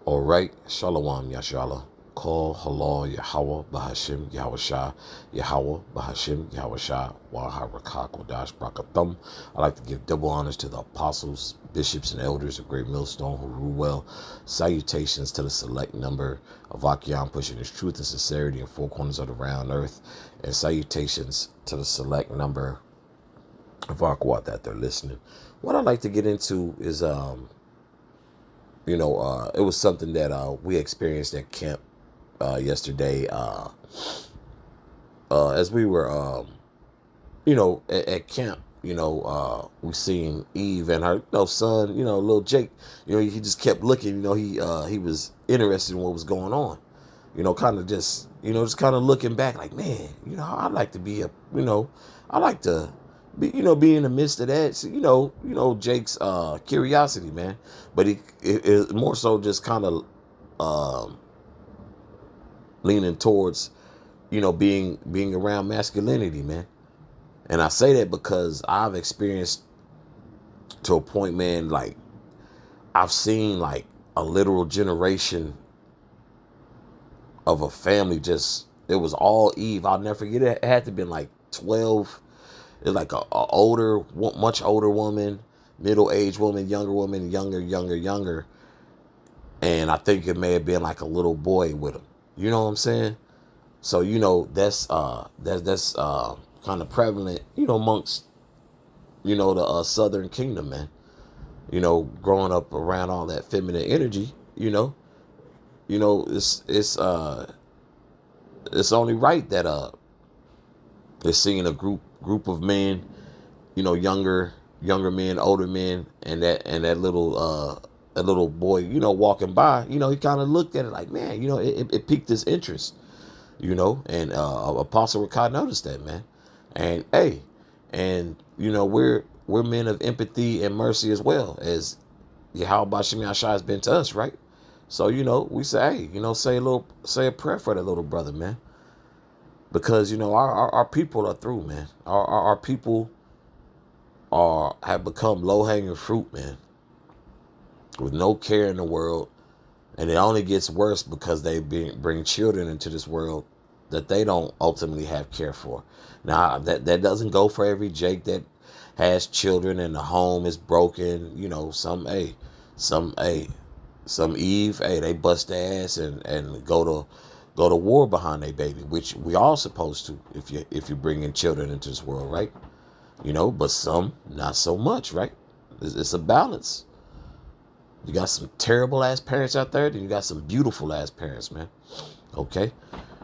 All right, Shalom Yashala. Call Halal Yahweh Bahashim Yahushua Yahweh Bahashim Yahushua Waharakak Wadash Brakathum. I like to give double honors to the apostles, bishops, and elders of Great Millstone who rule well. Salutations to the select number of Akian pushing his truth and sincerity in four corners of the round earth. And salutations to the select number of Aquat that they're listening. What I'd like to get into is it was something that we experienced at camp yesterday. As we were, at camp, we seen Eve and her, son, little Jake. He just kept looking. He was interested in what was going on. Kind of just kind of looking back, like, man, I'd like to be I like to be in the midst of that. So, Jake's curiosity, man. But it more so just kind of um, leaning towards, being around masculinity, man. And I say that because I've experienced to a point, man, like I've seen like a literal generation of a family just, it was all Eve. I'll never forget it. It had to have been like 12. It's like a older, much older woman, middle-aged woman, younger. And I think it may have been like a little boy with him. You know what I'm saying? So, that's kind of prevalent, amongst, the Southern Kingdom, man. Growing up around all that feminine energy, it's only right that it's seeing a group of men, younger men, older men, and that little boy, walking by, he kind of looked at it like, man, it piqued his interest, and Apostle Rakai noticed that, man. And hey, and we're men of empathy and mercy as well as Yahweh Bashim Yashai has been to us, right? So, we say, hey, say a prayer for that little brother, man. Because, our people are through, man. Our people have become low hanging fruit, man, with no care in the world. And it only gets worse because they bring children into this world that they don't ultimately have care for. Now, that doesn't go for every Jake that has children and the home is broken. Some, some Eve, they bust their ass and go to war behind their baby, which we all supposed to if you bring in children into this world, right? But some not so much, right? It's a balance. You got some terrible ass parents out there, then you got some beautiful ass parents, man. Okay?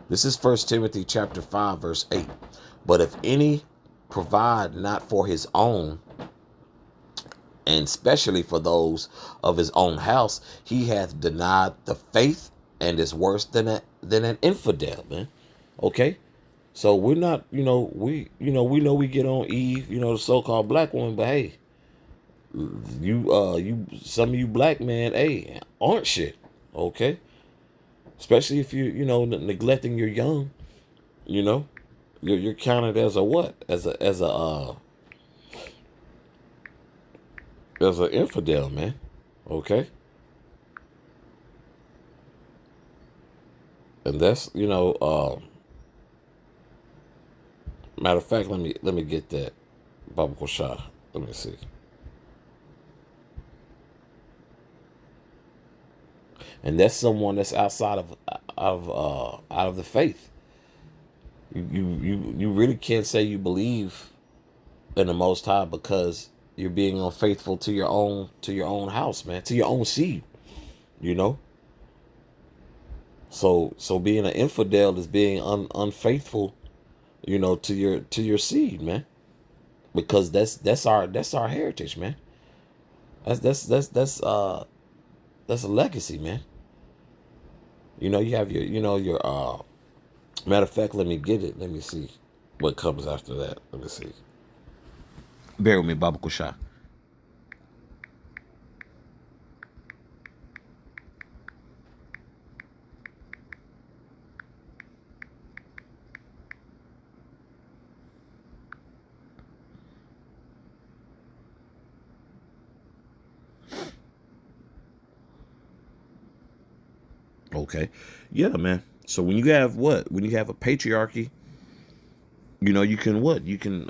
This is First Timothy chapter 5, verse 8. But if any provide not for his own, and especially for those of his own house, he hath denied the faith and is worse than an infidel, man. Okay? So we're not, we know we get on Eve, the so-called black woman, but hey, some of you black men, hey, aren't shit. Okay? Especially if you neglecting your young, you know, you're counted as a what? As a infidel, man. Okay? And that's, matter of fact, let me get that Baba Shah. Let me see. And that's someone that's outside of the faith. You really can't say you believe in the Most High because you're being unfaithful to your own house, man, to your own seed. You know. So being an infidel is being unfaithful, to your seed, man, because that's our heritage, man. That's a legacy, man. You have your matter of fact, let me get it. Let me see what comes after that. Let me see. Bear with me, Baba Kusha. Okay. Yeah, man. So when you have what? When you have a patriarchy, you can what? You can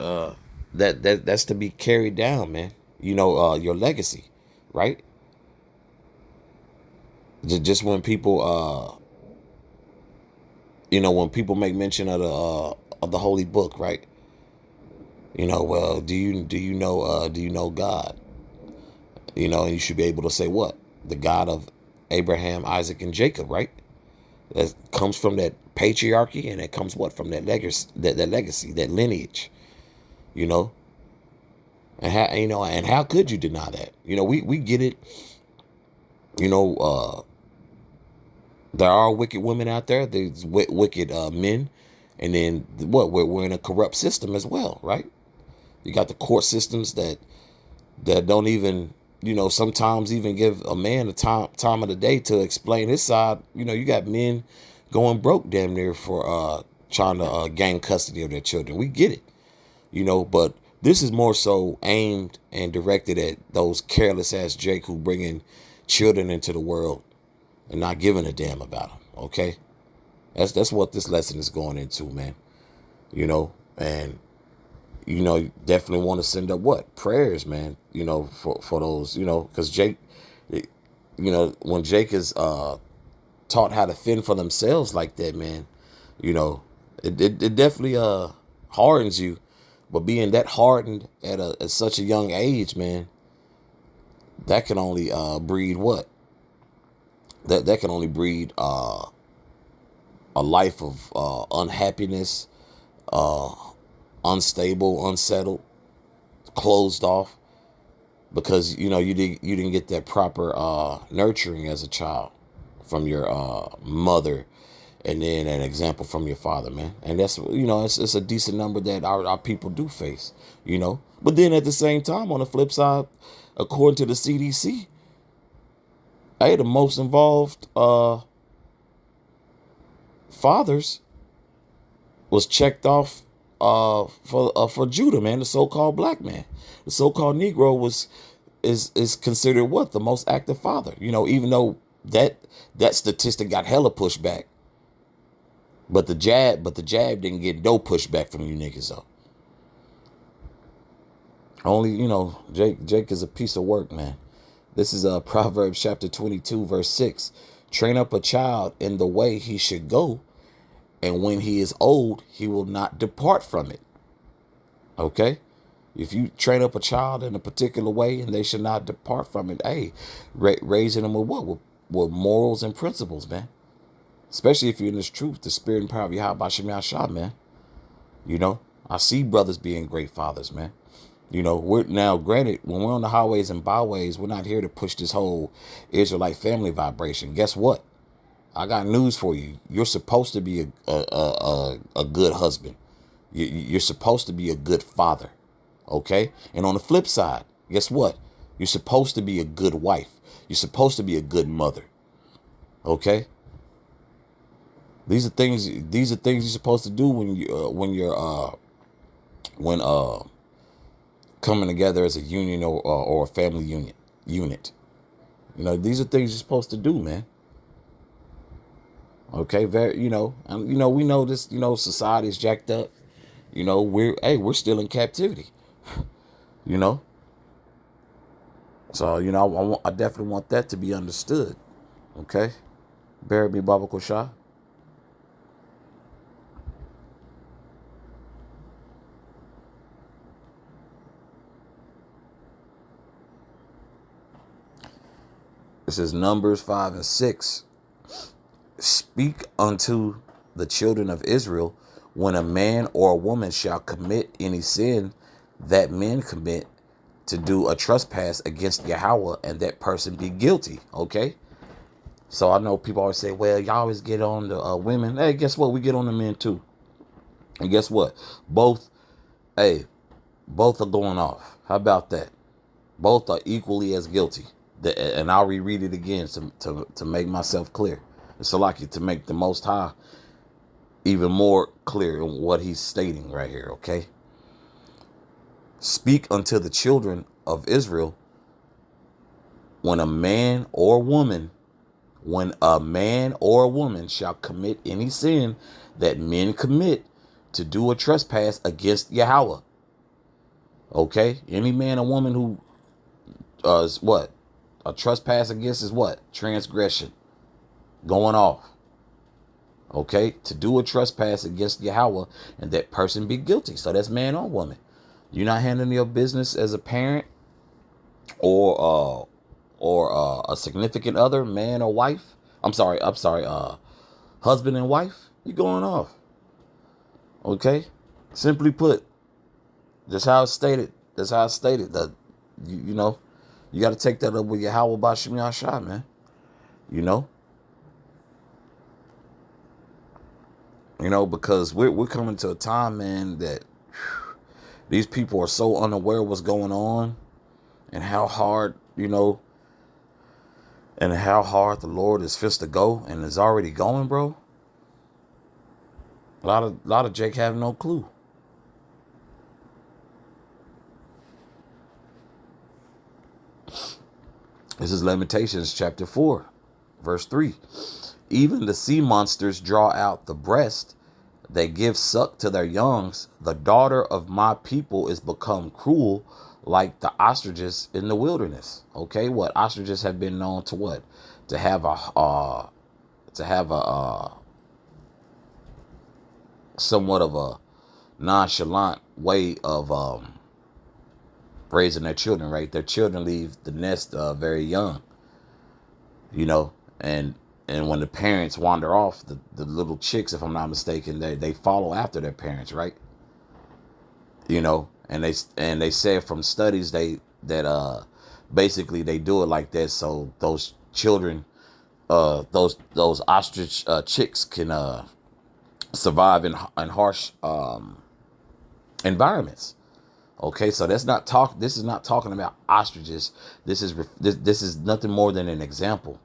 that's to be carried down, man. Your legacy, right? Just when people when people make mention of the holy book, right? Well, do you know God? And you should be able to say what? The God of Abraham, Isaac, and Jacob, right? That comes from that patriarchy, and it comes what? From that legacy, that legacy, that lineage, you know? And how could you deny that? We get it. You know, there are wicked women out there. There's wicked men, and then what? We're in a corrupt system as well, right? You got the court systems that don't even, sometimes even give a man the time of the day to explain his side. You got men going broke damn near for trying to gain custody of their children. We get it, but this is more so aimed and directed at those careless ass Jake who bringing children into the world and not giving a damn about them. Okay, that's what this lesson is going into, man. And definitely want to send up what prayers, man. For those, because Jake, when Jake is taught how to fend for themselves like that, man, you know, it definitely hardens you. But being that hardened at such a young age, man, that can only breed what? That can only breed a life of unhappiness, uh, unstable, unsettled, closed off, because you didn't get that proper nurturing as a child from your mother, and then an example from your father, man. And that's it's a decent number that our people do face, but then at the same time, on the flip side, according to the CDC, hey, the most involved fathers was checked off for Judah, man, the so-called black man. The so-called Negro is considered what? The most active father. Even though that statistic got hella pushback. But the jab didn't get no pushback from you niggas though. Only, Jake is a piece of work, man. This is Proverbs chapter 22, verse 6. Train up a child in the way he should go, and when he is old, he will not depart from it. Okay? If you train up a child in a particular way and they should not depart from it, hey, raising them with what? With morals and principles, man. Especially if you're in this truth, the spirit and power of Yahweh Shem Yahshua, man. I see brothers being great fathers, man. We're now, granted, when we're on the highways and byways, we're not here to push this whole Israelite family vibration. Guess what? I got news for you. You're supposed to be a good husband. You're supposed to be a good father. Okay? And on the flip side, guess what? You're supposed to be a good wife. You're supposed to be a good mother. Okay? These are things you're supposed to do when you're coming together as a union or a family unit. These are things you're supposed to do, man. Okay, very, and we know this, society is jacked up. We're still in captivity. you know. So, I definitely want that to be understood. Okay? Bear me Baba Koshah. This is Numbers 5 and 6. Speak unto the children of Israel, when a man or a woman shall commit any sin that men commit, to do a trespass against Yahweh, and that person be guilty. Okay? So I know people always say, well, y'all always get on the women. Hey, guess what? We get on the men too. And guess what? Both are going off. How about that? Both are equally as guilty. And I'll reread it again to make myself clear. It's like to make the Most High even more clear in what he's stating right here, okay? Speak unto the children of Israel, when a man or woman when a man or a woman shall commit any sin that men commit to do a trespass against Yahweh. Okay? Any man or woman who is what? A trespass against is what? Transgression. Going off. Okay? To do a trespass against Yahweh and that person be guilty. So that's man or woman. You're not handling your business as a parent or a significant other, man or wife. I'm sorry, husband and wife. You're going off. Okay? Simply put, that's how it's stated. That's how it's stated. That you know, you got to take that up with Yahweh Bashim Yashai, man. You know, because we're coming to a time, man, that these people are so unaware of what's going on and how hard, and how hard the Lord is fist to go and is already going, bro. A lot of Jake have no clue. This is Lamentations chapter 4, verse 3. Even the sea monsters draw out the breast. They give suck to their youngs. The daughter of my people is become cruel like the ostriches in the wilderness. Okay, what? Ostriches have been known to what? To have a somewhat of a nonchalant way of raising their children, right? Their children leave the nest very young, and when the parents wander off, the little chicks, if I'm not mistaken, they follow after their parents, right? And they say from studies that basically they do it like that so those children, those ostrich chicks can survive in harsh environments. Okay, so this is not talking about ostriches. This is nothing more than an example,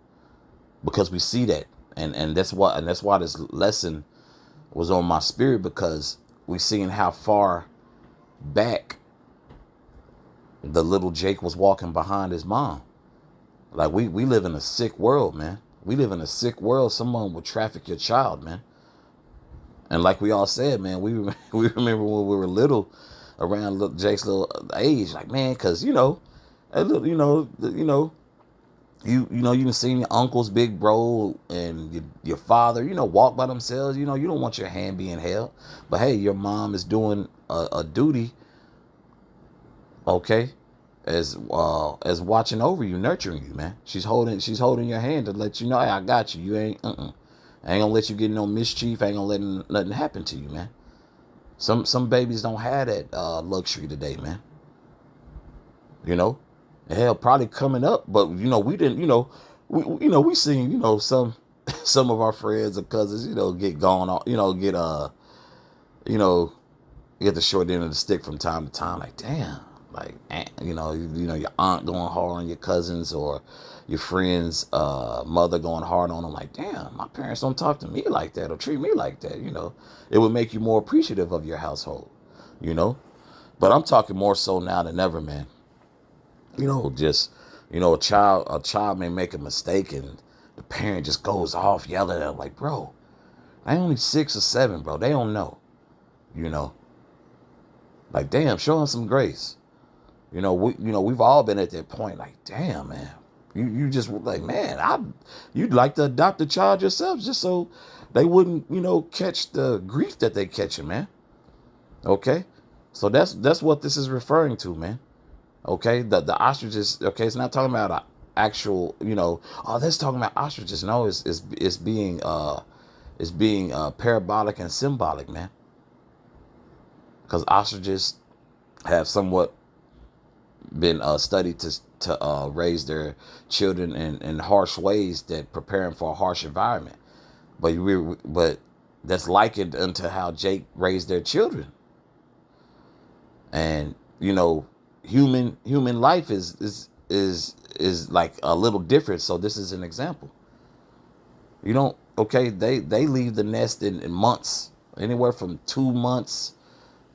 because we see that, and that's why this lesson was on my spirit, because we seen how far back the little Jake was walking behind his mom. Like we live in a sick world, man. We live in a sick world. Someone will traffic your child, man. And like we all said, man, we remember when we were little, around Jake's little age, like, man, because a little, you can see your uncle's big bro and your father, walk by themselves. You don't want your hand being held, but hey, your mom is doing a duty, okay, as watching over you, nurturing you, man. She's holding your hand to let you know, hey, I got you. You ain't, I ain't gonna let you get no mischief. I ain't gonna let nothing happen to you, man. Some babies don't have that luxury today, man. Hell, probably coming up, but we didn't. We seen some of our friends or cousins, get gone on, get the short end of the stick from time to time. Like, damn, like your aunt going hard on your cousins, or your friend's mother going hard on them. Like, damn, my parents don't talk to me like that or treat me like that. It would make you more appreciative of your household. But I'm talking more so now than ever, man. Just a child may make a mistake and the parent just goes off yelling at them, like, bro, they only 6 or 7, bro. They don't know. Like, damn, show them some grace. We've all been at that point. Like, damn, man, you just like, man, you'd like to adopt a child yourself just so they wouldn't, catch the grief that they catching, man. Okay, so that's what this is referring to, man. Okay, the ostriches. Okay, it's not talking about an actual, oh, that's talking about ostriches. No, it's being parabolic and symbolic, man. Because ostriches have somewhat been studied to raise their children in harsh ways that prepare them for a harsh environment. But that's likened unto how Jake raised their children. And human life is like a little different. So this is an example. They leave the nest in months, anywhere from 2 months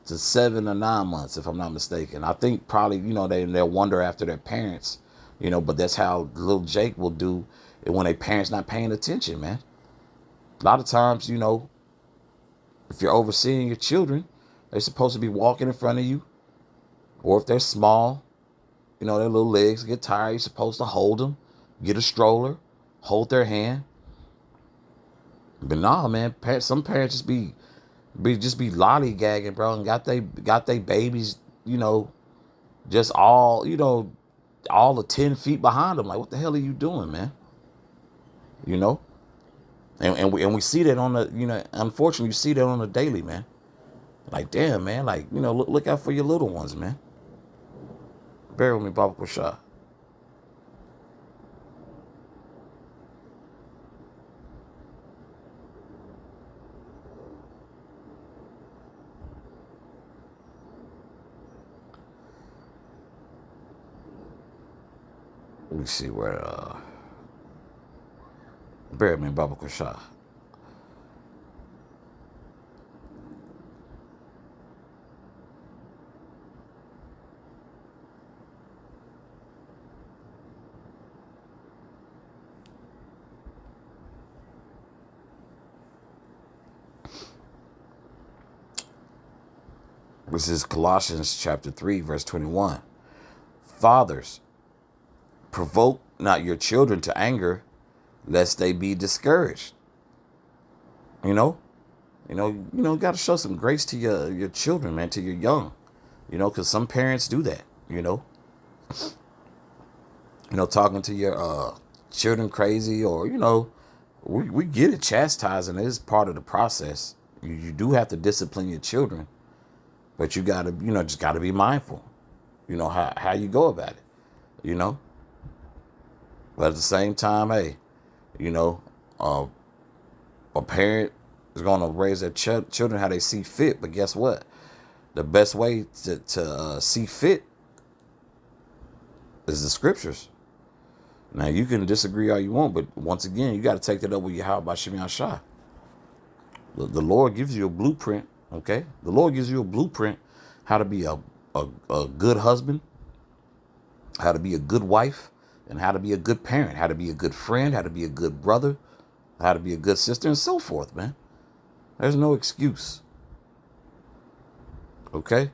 to 7 or 9 months, if I'm not mistaken. I think probably they'll wander after their parents, but that's how little Jake will do And when they parents not paying attention, man. A lot of times, you know, if you're overseeing your children, they're supposed to be walking in front of you. Or if they're small, you know, their little legs get tired, you're supposed to hold them, get a stroller, hold their hand. But nah, man, some parents just be lollygagging, bro, and got they babies, you know, just all, you know, all the 10 feet behind them. Like, what the hell are you doing, man? You know? And we see that on the, you know, unfortunately, you see that on the daily, man. Like, damn, man, like, you know, look out for your little ones, man. Bear with me, Baba Kwasha. Let me see where, bear with me, Baba Kwasha. This is Colossians chapter 3, verse 21. Fathers, provoke not your children to anger, lest they be discouraged. You know, you got to show some grace to your children, man, to your young. You know, because some parents do that. Talking to your children crazy, or we get it. Chastising is part of the process. You do have to discipline your children, but you gotta, just gotta be mindful. How you go about it. But at the same time, hey, a parent is gonna raise their children how they see fit. But guess what? The best way to see fit is the scriptures. Now, you can disagree all you want, but once again, you got to take that up with Yahweh Bashim Yashah. The Lord gives you a blueprint, okay? The Lord gives you a blueprint how to be a good husband, how to be a good wife, and how to be a good parent, how to be a good friend, how to be a good brother, how to be a good sister, and so forth, man. There's no excuse, okay?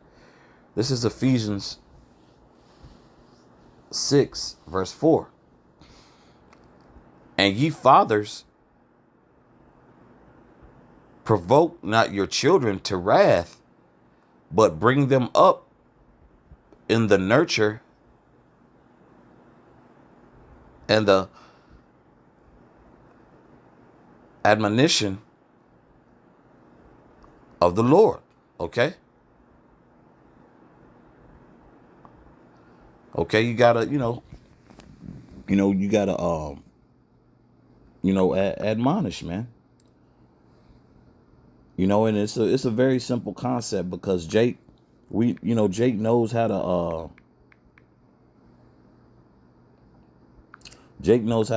This is Ephesians 6, verse 4. And ye fathers, provoke not your children to wrath, but bring them up in the nurture and the admonition of the Lord. Okay? Okay, you gotta, you gotta, admonish, man. And it's a very simple concept, because Jake knows how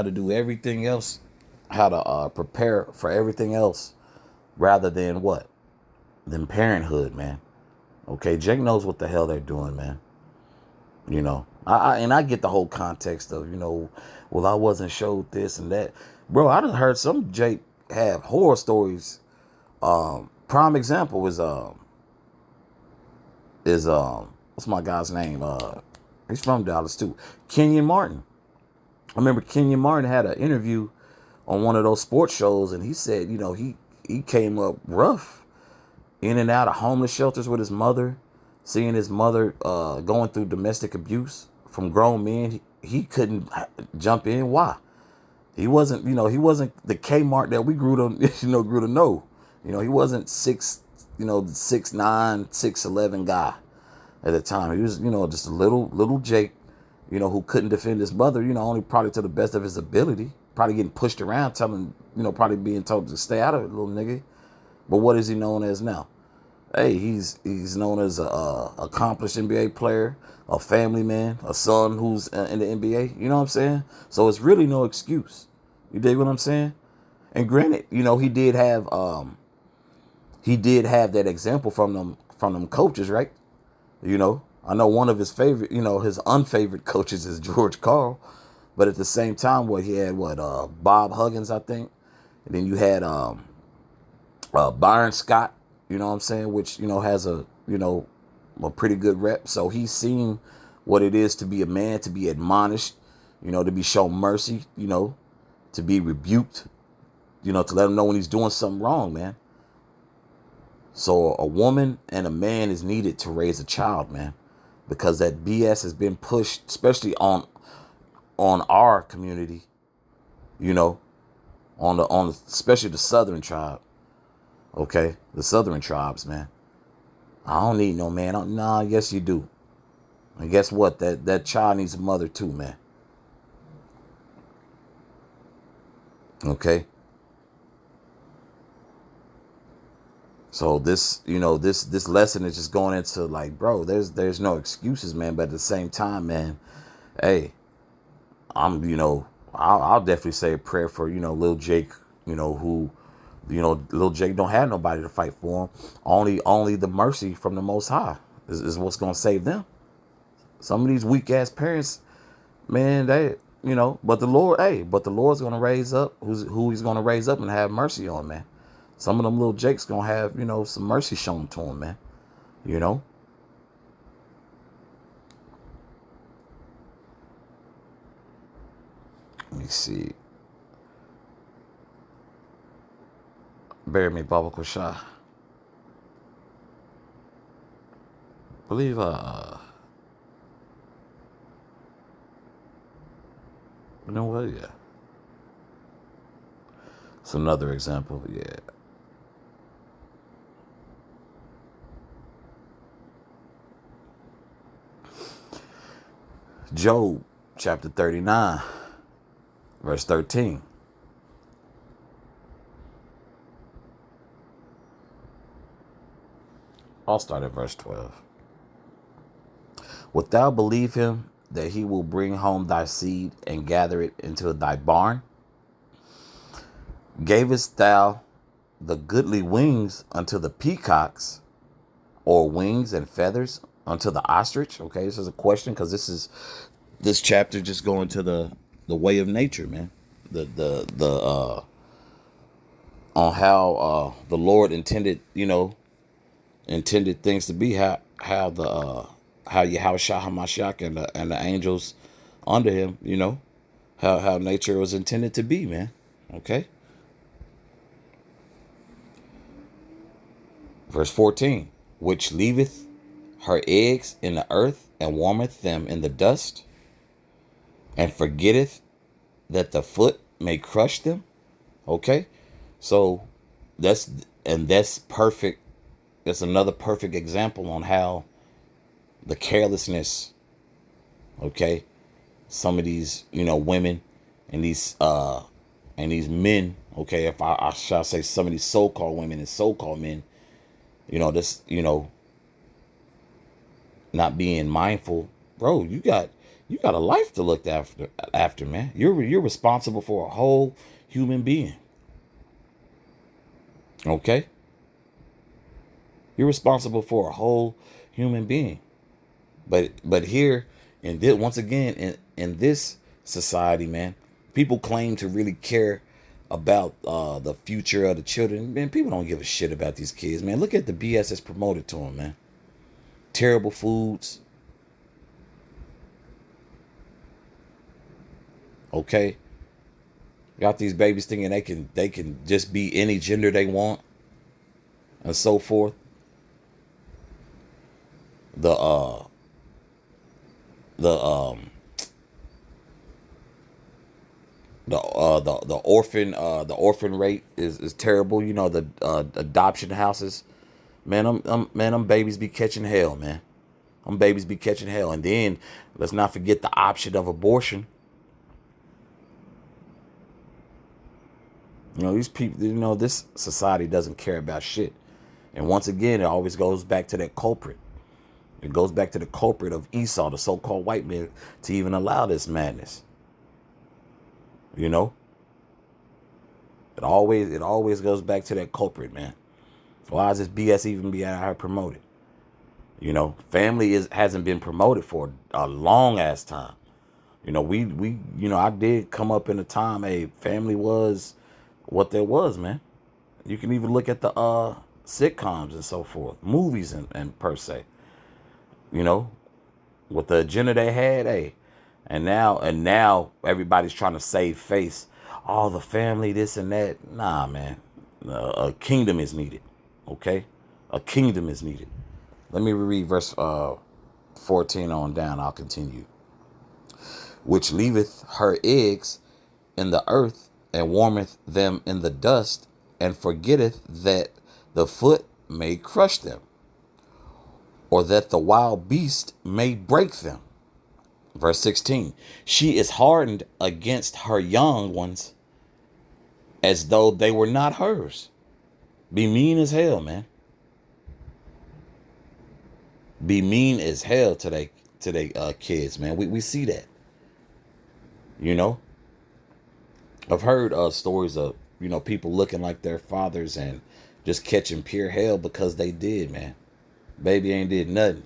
to do everything else, how to prepare for everything else, rather than parenthood, man. Okay, Jake knows what the hell they're doing, man. I get the whole context of, well, I wasn't showed this and that. Bro, I done heard some Jake have horror stories. Prime example is what's my guy's name? He's from Dallas too. Kenyon Martin. I remember Kenyon Martin had an interview on one of those sports shows, and he said, he came up rough, in and out of homeless shelters with his mother, seeing his mother going through domestic abuse from grown men. He couldn't jump in. Why? He wasn't the Kmart that we grew to know. He wasn't 6'9", 6'11" guy at the time. He was, just a little Jake, who couldn't defend his mother, only probably to the best of his ability, probably getting pushed around, probably being told to stay out of it, little nigga. But what is he known as now? Hey, he's known as a accomplished NBA player, a family man, a son who's in the NBA. You know what I'm saying? So it's really no excuse. You dig what I'm saying? And granted, he did have that example from them coaches, right? I know one of his favorite, his unfavorite coaches is George Karl. But at the same time, what he had, Bob Huggins, I think. And then you had Byron Scott, you know what I'm saying, which, has a pretty good rep. So he's seen what it is to be a man, to be admonished, to be shown mercy, to be rebuked, to let him know when he's doing something wrong, man. So a woman and a man is needed to raise a child, man, because that BS has been pushed, especially on our community, especially the Southern tribe. Okay, the Southern tribes, man. I don't need no man. Nah, yes you do. And guess what? That child needs a mother too, man. Okay. So this, this lesson is just going into like, bro, there's no excuses, man. But at the same time, man, hey, I'll definitely say a prayer for, Lil Jake, who, Lil Jake don't have nobody to fight for him. Only the mercy from the Most High is what's going to save them. Some of these weak ass parents, man, but the Lord's going to raise up who he's going to raise up and have mercy on, man. Some of them little Jakes going to have, some mercy shown to him, man. Let me see. Bury me, Baba Kusha. Believe, you know what? Yeah. It's another example. Yeah. Job chapter 39, verse 13. I'll start at verse 12. Wilt thou believe him that he will bring home thy seed and gather it into thy barn? Gavest thou the goodly wings unto the peacocks, or wings and feathers unto the ostrich? Okay, this is a question because this chapter just going to the way of nature, man. On how the Lord intended things to be, how Yahushua HaMashiach and the angels under him, how nature was intended to be, man. Okay. Verse 14, which leaveth her eggs in the earth and warmeth them in the dust, and forgetteth that the foot may crush them. Okay. So that's perfect. That's another perfect example on how the carelessness, okay, some of these, women and these men, okay, if I shall say some of these so-called women and so-called men, not being mindful, bro, you got a life to look after, man. You're responsible for a whole human being. Okay? You're responsible for a whole human being. But here, and once again, in this society, man, people claim to really care about the future of the children. Man, people don't give a shit about these kids, man. Look at the BS that's promoted to them, man. Terrible foods. Okay. Got these babies thinking they can just be any gender they want and so forth. The orphan rate is terrible. The adoption houses, man. Them babies be catching hell, man. Them babies be catching hell, and then let's not forget the option of abortion. These people. This society doesn't care about shit, and once again, it always goes back to that culprit. It goes back to the culprit of Esau, the so-called white man, to even allow this madness. It always goes back to that culprit, man. Why is this BS even being out here promoted? Family hasn't been promoted for a long ass time. I did come up in a time, family was what there was, man. You can even look at the sitcoms and so forth, movies and per se, you know, with the agenda they had, and now everybody's trying to save face. All the family, this and that. Nah, man. A kingdom is needed. Okay? A kingdom is needed. Let me read verse 14 on down. I'll continue. Which leaveth her eggs in the earth, and warmeth them in the dust, and forgetteth that the foot may crush them, or that the wild beast may break them. Verse 16, she is hardened against her young ones as though they were not hers. Be mean as hell, man. Be mean as hell to they kids, man. We see that. You know? I've heard stories of, people looking like their fathers and just catching pure hell because they did, man. Baby ain't did nothing.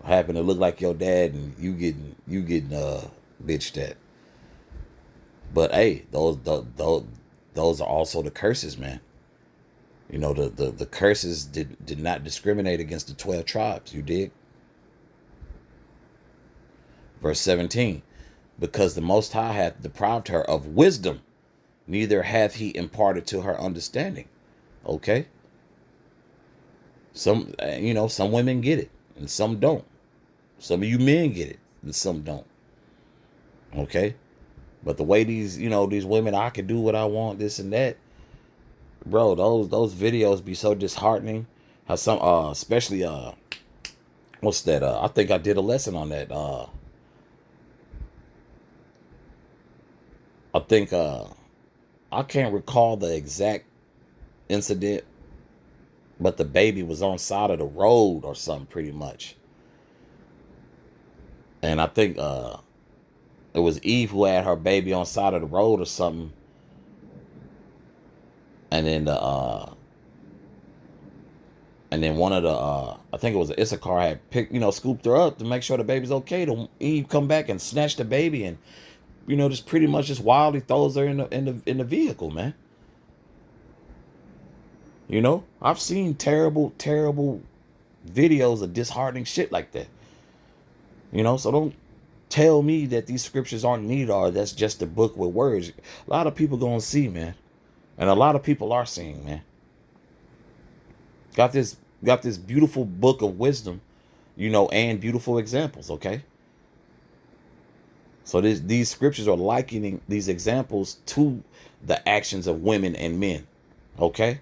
Happen to look like your dad and you getting bitched at. But hey, those are also the curses, man. The curses did not discriminate against the 12 tribes. You dig? Verse 17, because the Most High hath deprived her of wisdom, neither hath he imparted to her understanding. Okay? Some women get it and some don't. Some of you men get it and some don't. Okay? But the way these women, I can do what I want, this and that. Bro, those videos be so disheartening. How some especially what's that? I think I did a lesson on that. I think I can't recall the exact incident, but the baby was on side of the road or something pretty much. And I think it was Eve who had her baby on side of the road or something. And then one of the I think it was Issachar had picked, scooped her up to make sure the baby's okay. To Eve come back and snatch the baby and just pretty much just wildly throws her in the vehicle, man. I've seen terrible videos of disheartening shit like that. So don't tell me that these scriptures aren't needed or that's just a book with words. A lot of people gonna see, man. And a lot of people are seeing, man. Got this beautiful book of wisdom, and beautiful examples, okay? So these scriptures are likening these examples to the actions of women and men, okay?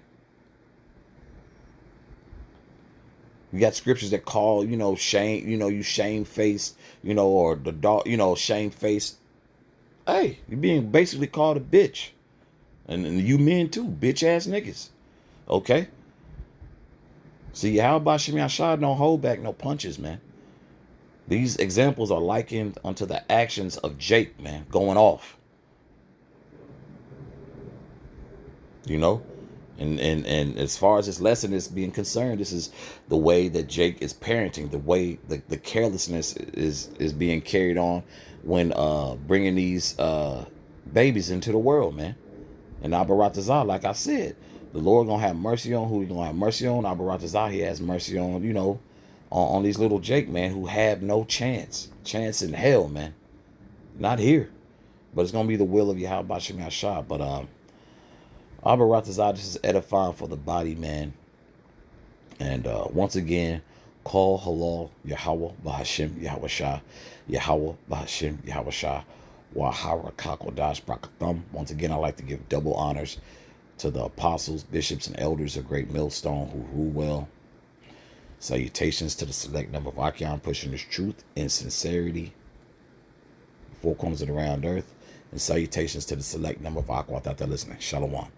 You got scriptures that call, shame, you shamefaced, or the dog, shamefaced. Hey, you're being basically called a bitch. And you men too, bitch ass niggas. Okay? See, how about Shemi Ashad? No hold back, no punches, man. These examples are likened unto the actions of Jake, man, going off. And as far as this lesson is being concerned, this is the way that Jake is parenting, the way the carelessness is being carried on when bringing these babies into the world, man. And Abaratazah, like I said, the Lord gonna have mercy on who he gonna have mercy on. Abaratazah, he has mercy on, on these little Jake, man, who have no chance in hell, man. Not here. But it's gonna be the will of Yahweh Bashim Yashah. But Abaratazah, this is edifying for the body, man. And once again, call halal Yahweh Bahashim Yahweh Shah. Yahweh Bahashim Yahweh Shah. Once again, I like to give double honors to the apostles, bishops, and elders of Great Millstone who rule well. Salutations to the select number of Achaeon pushing this truth and sincerity, four corners of the round earth. And salutations to the select number of Aqua that they're listening. Shalom.